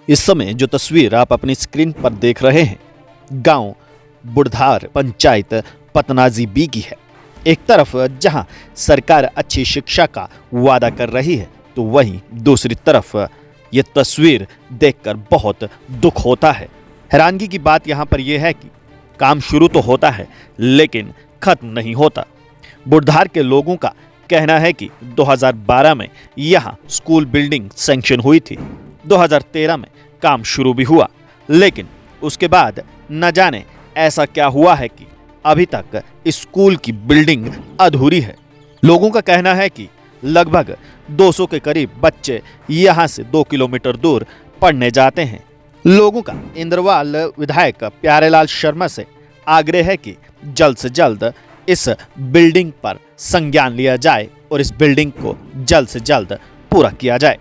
इस समय जो तस्वीर आप अपनी स्क्रीन पर देख रहे हैं, गांव बुढ़धार पंचायत पतनाजी बी की है। एक तरफ जहां सरकार अच्छी शिक्षा का वादा कर रही है, तो वहीं दूसरी तरफ ये तस्वीर देखकर बहुत दुख होता है। हैरानगी की बात यहाँ पर यह है कि काम शुरू तो होता है लेकिन खत्म नहीं होता। बुढ़धार के लोगों का कहना है कि 2012 में यहाँ स्कूल बिल्डिंग सैंक्शन हुई थी। 2013 में काम शुरू भी हुआ, लेकिन उसके बाद न जाने ऐसा क्या हुआ है कि अभी तक स्कूल की बिल्डिंग अधूरी है। लोगों का कहना है कि लगभग 200 के करीब बच्चे यहाँ से 2 किलोमीटर दूर पढ़ने जाते हैं। लोगों का इंद्रवाल विधायक प्यारेलाल शर्मा से आग्रह है कि जल्द से जल्द इस बिल्डिंग पर संज्ञान लिया जाए और इस बिल्डिंग को जल्द से जल्द पूरा किया जाए।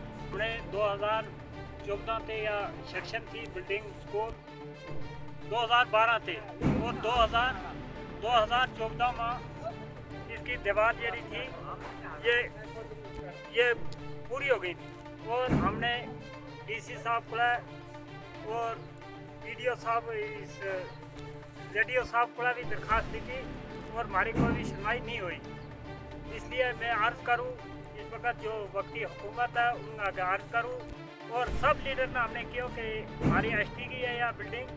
2014 ते या सेक्शन थी बिल्डिंग स्कूल 2012 थे और 2014 में इसकी दीवार जड़ी थी ये पूरी हो गई थी और हमने डीसी साहब को और पीडीओ साहब इस जेडीओ साहब को भी दरखास्त दी थी और हमारी कोई भी सुनवाई नहीं हुई। इसलिए मैं अर्ज करूं इस वक्त जो वक्ती हुकूमत है उन आगे अर्ज करूं और सब लीडर ने हमने किया कि हमारी एसटी की है या बिल्डिंग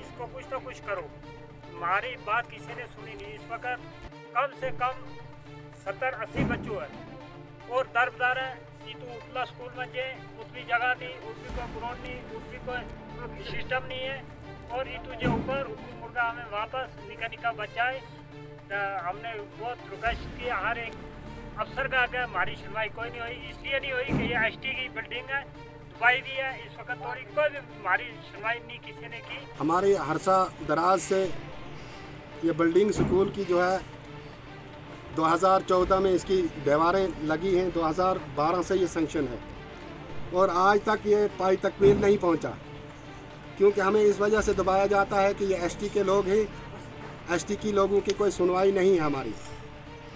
इसको कुछ तो कुछ करो। हमारी बात किसी ने सुनी नहीं। इस वक्त कम से कम 70-80 बच्चों है और दरबदार है कि तू उतला स्कूल में जे उतनी जगह नहीं, उतनी कोई ग्राउंड नहीं, उतनी कोई सिस्टम नहीं है और ये तुझे ऊपर उतनी मुर्गा हमें वापस निका बचाए। हमने बहुत रिक्वेस्ट किया हर एक अफसर का आगे, हमारी सुनवाई कोई नहीं हुई। इसलिए नहीं हुई कि ये एसटी की बिल्डिंग है, दुबई भी है, इस वक्त थोड़ी कोई भी हमारी सुनवाई नहीं किसी ने की। हमारी हरसा दराज से ये बिल्डिंग स्कूल की जो है 2014 में इसकी दीवारें लगी हैं, 2012 से ये सैंक्शन है और आज तक ये पाई तकमील नहीं पहुंचा, क्योंकि हमें इस वजह से दबाया जाता है कि ये एसटी के लोग हैं। एसटी की लोगों की कोई सुनवाई नहीं है हमारी।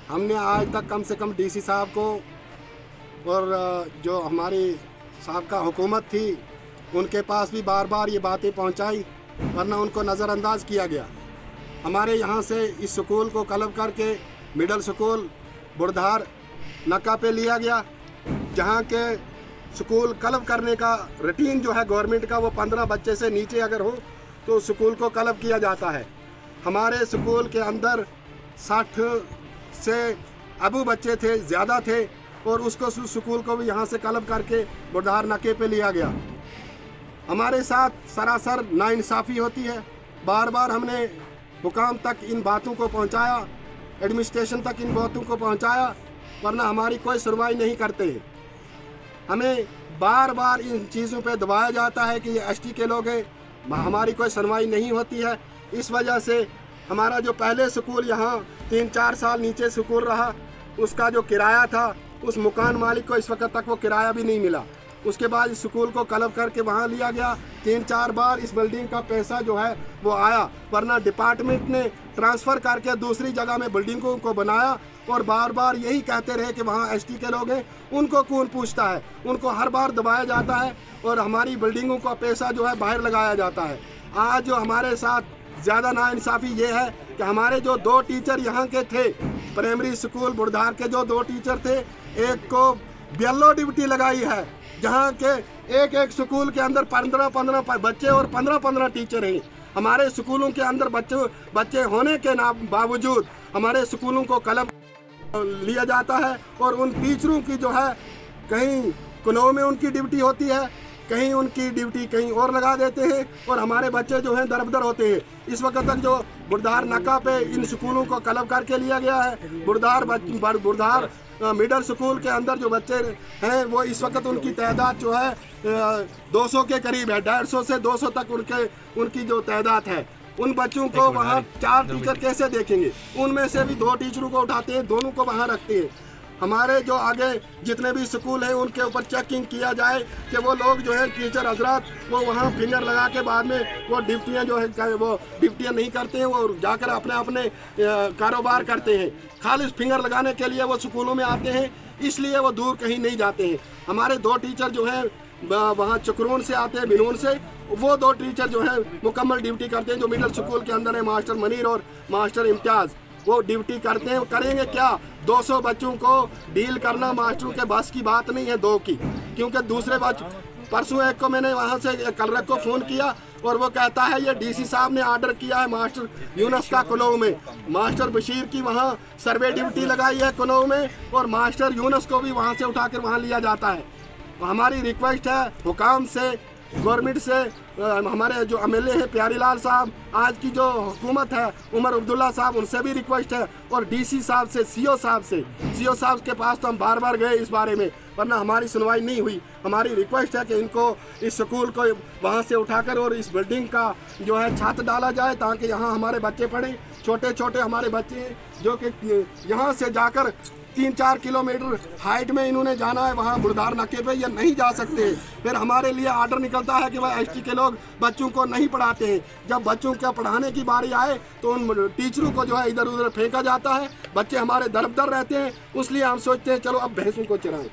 हमने आज तक कम से कम डीसी साहब को और जो हमारी साबका हुकूमत थी उनके पास भी बार बार ये बातें पहुंचाई, वरना उनको नज़रअंदाज किया गया। हमारे यहाँ से इस स्कूल को क्लब करके मिडिल स्कूल बुढ़धार नक्का पे लिया गया, जहाँ के स्कूल क्लब करने का रूटीन जो है गवर्नमेंट का वो 15 बच्चे से नीचे अगर हो तो स्कूल को क्लब किया जाता है। हमारे स्कूल के अंदर 60 से अबू बच्चे थे, ज़्यादा थे और उसको स्कूल को भी यहाँ से क्लब करके बुढ़धार नक्के पे लिया गया। हमारे साथ सरासर नाइंसाफ़ी होती है। बार बार हमने हुकाम तक इन बातों को पहुँचाया, एडमिनिस्ट्रेशन तक इन बातों को पहुँचाया, वरना हमारी कोई सुनवाई नहीं करते हैं। हमें बार बार इन चीज़ों पे दबाया जाता है कि ये एसटी के लोग हैं, हमारी कोई सुनवाई नहीं होती है। इस वजह से हमारा जो पहले स्कूल यहाँ 3-4 साल नीचे स्कूल रहा, उसका जो किराया था उस मकान मालिक को इस वक्त तक वो किराया भी नहीं मिला। उसके बाद इस स्कूल को क्लब करके वहाँ लिया गया। 3-4 बार इस बिल्डिंग का पैसा जो है वो आया, वरना डिपार्टमेंट ने ट्रांसफ़र करके दूसरी जगह में बिल्डिंगों को बनाया और बार बार यही कहते रहे कि वहाँ एसटी के लोग हैं, उनको कौन पूछता है। उनको हर बार दबाया जाता है और हमारी बिल्डिंगों का पैसा जो है बाहर लगाया जाता है। आज जो हमारे साथ ज़्यादा नाइंसाफ़ी ये है कि हमारे जो 2 टीचर यहाँ के थे, प्राइमरी स्कूल बुढ़धार के जो 2 टीचर थे, एक को BLO ड्यूटी लगाई है, जहाँ के एक स्कूल के अंदर 15-15 बच्चे और 15-15 टीचर हैं। हमारे स्कूलों के अंदर बच्चे होने के बावजूद हमारे स्कूलों को क्लब लिया जाता है और उन टीचरों की जो है कहीं कुनों में उनकी ड्यूटी होती है, कहीं उनकी ड्यूटी कहीं और लगा देते हैं और हमारे बच्चे जो हैं दरबदर होते हैं। इस वक्त तक जो बुढ़धार नक्का पे इन स्कूलों को क्लब करके लिया गया है, बुढ़धार मिडिल स्कूल के अंदर जो बच्चे हैं वो इस वक्त उनकी तादाद जो है 200 के करीब है। 150 से 200 तक उनकी जो तादाद है। उन बच्चों को वहाँ 4 टीचर कैसे देखेंगे? उनमें से भी 2 टीचरों को उठाते हैं, दोनों को वहाँ रखते हैं। हमारे जो आगे जितने भी स्कूल हैं उनके ऊपर चेकिंग किया जाए कि वो लोग जो है टीचर हजरात वो वहाँ फिंगर लगा के बाद में वो ड्यूटियाँ जो है वो ड्यूटियाँ नहीं करते हैं, वो जाकर अपने कारोबार करते हैं। खाली फिंगर लगाने के लिए वो स्कूलों में आते हैं, इसलिए वो दूर कहीं नहीं जाते हैं। हमारे 2 टीचर जो हैं वहाँ चक्रोन से आते हैं, बिनून से, वो 2 टीचर जो है मुकम्मल ड्यूटी करते हैं, जो मिडिल स्कूल के अंदर है, मास्टर मनीर और मास्टर इम्तियाज़, वो ड्यूटी करते हैं। करेंगे क्या, 200 बच्चों को डील करना मास्टरों के बस की बात नहीं है 2 की, क्योंकि दूसरे परसों एक को मैंने वहाँ से कलरक को फ़ोन किया और वो कहता है ये डीसी साहब ने ऑर्डर किया है मास्टर यूनस का कुनौ में, मास्टर बशीर की वहाँ सर्वे ड्यूटी लगाई है कुनौ में, और मास्टर यूनस को भी वहाँ से उठाकर वहाँ लिया जाता है। हमारी रिक्वेस्ट है हुकाम से, गवर्नमेंट से, हमारे जो एमएलए हैं प्यारीलाल साहब, आज की जो हुकूमत है उमर अब्दुल्ला साहब, उनसे भी रिक्वेस्ट है, और डीसी साहब से, सीओ साहब के पास तो हम बार बार गए इस बारे में, वरना हमारी सुनवाई नहीं हुई। हमारी रिक्वेस्ट है कि इनको इस स्कूल को वहाँ से उठाकर और इस बिल्डिंग का जो है छत डाला जाए, ताकि यहाँ हमारे बच्चे पढ़ें। छोटे छोटे हमारे बच्चे जो कि यहाँ से जाकर 3-4 किलोमीटर हाइट में इन्होंने जाना है, वहाँ बुढ़धार नाके पे ये नहीं जा सकते। फिर हमारे लिए ऑर्डर निकलता है कि वह एसटी के लोग बच्चों को नहीं पढ़ाते हैं। जब बच्चों का पढ़ाने की बारी आए तो उन टीचरों को जो है इधर उधर फेंका जाता है, बच्चे हमारे दर रहते हैं। इसलिए हम सोचते हैं चलो अब भैंसों को चराएं।